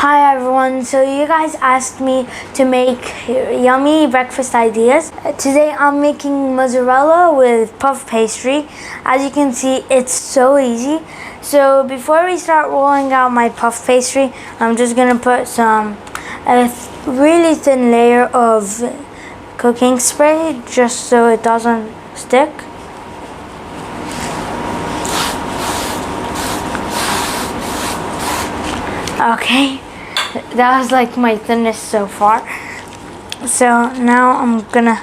Hi everyone, so you guys asked me to make yummy breakfast ideas. Today I'm making mozzarella with puff pastry. As you can see, it's so easy. So before we start rolling out my puff pastry, I'm just gonna put a really thin layer of cooking spray just so it doesn't stick. Okay, that was like my thinnest so far. So now I'm gonna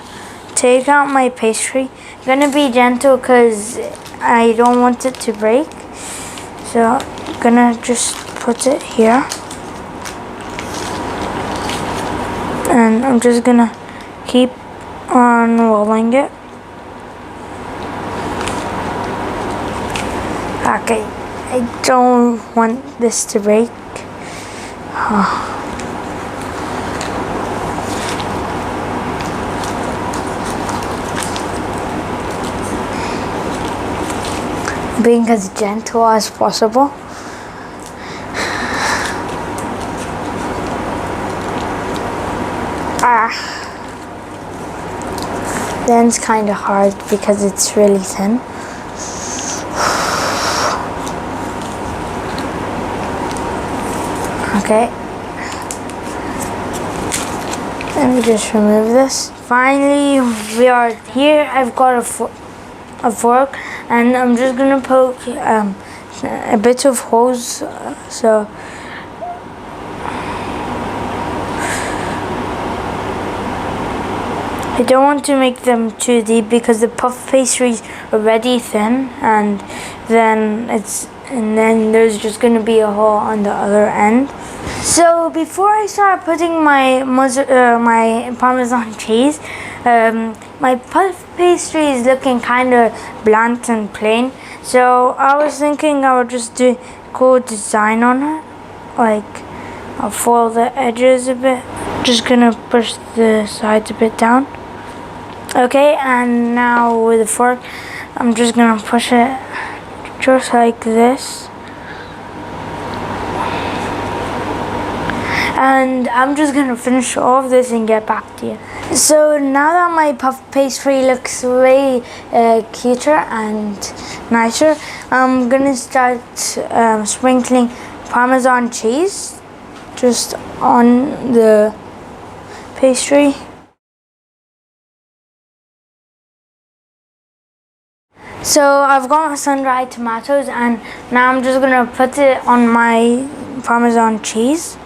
take out my pastry. I'm gonna be gentle because I don't want it to break. So I'm gonna just put it here. And I'm just gonna keep on rolling it. Okay, I don't want this to break. Being as gentle as possible. Then it's kind of hard because it's really thin. Okay. Let me just remove this. Finally, we are here. I've got a fork, and I'm just gonna poke a bit of holes. So I don't want to make them too deep because the puff pastry is already thin, and then there's just gonna be a hole on the other end. So before I start putting my Parmesan cheese, my puff pastry is looking kind of blunt and plain. So I was thinking I would just do a cool design on it, like I'll fold the edges a bit. Just gonna push the sides a bit down. Okay, and now with a fork, I'm just gonna push it just like this. And I'm just gonna finish all of this and get back to you. So now that my puff pastry looks way cuter and nicer, I'm gonna start sprinkling Parmesan cheese just on the pastry. So I've got my sun-dried tomatoes, and now I'm just gonna put it on my Parmesan cheese.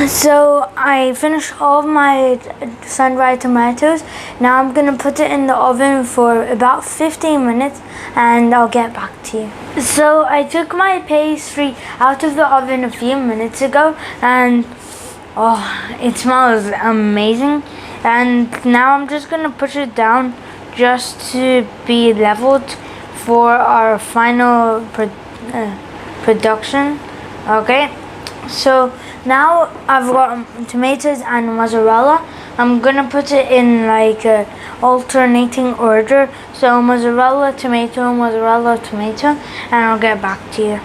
So I finished all of my sun-dried tomatoes. Now I'm gonna put it in the oven for about 15 minutes and I'll get back to you. So I took my pastry out of the oven a few minutes ago, and it smells amazing. And now I'm just gonna push it down just to be leveled for our final production. Okay, so now I've got tomatoes and mozzarella. I'm gonna put it in like alternating order. So mozzarella, tomato, and I'll get back to you.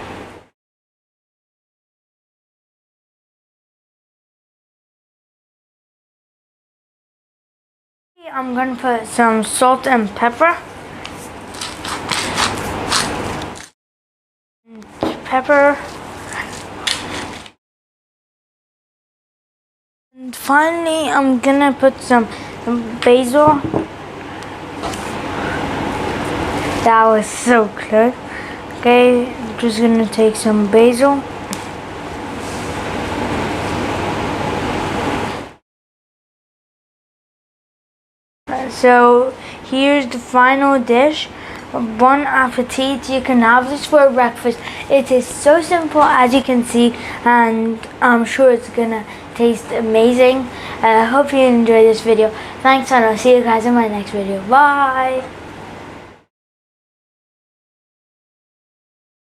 I'm gonna put some salt and pepper. And finally, I'm gonna put some basil. That was so close. Okay, I'm just gonna take some basil. So here's the final dish. Bon appetit. You can have this for breakfast. It is so simple, as you can see, and I'm sure it's gonna taste amazing. I hope you enjoyed this video. Thanks, and I'll see you guys in my next video. Bye.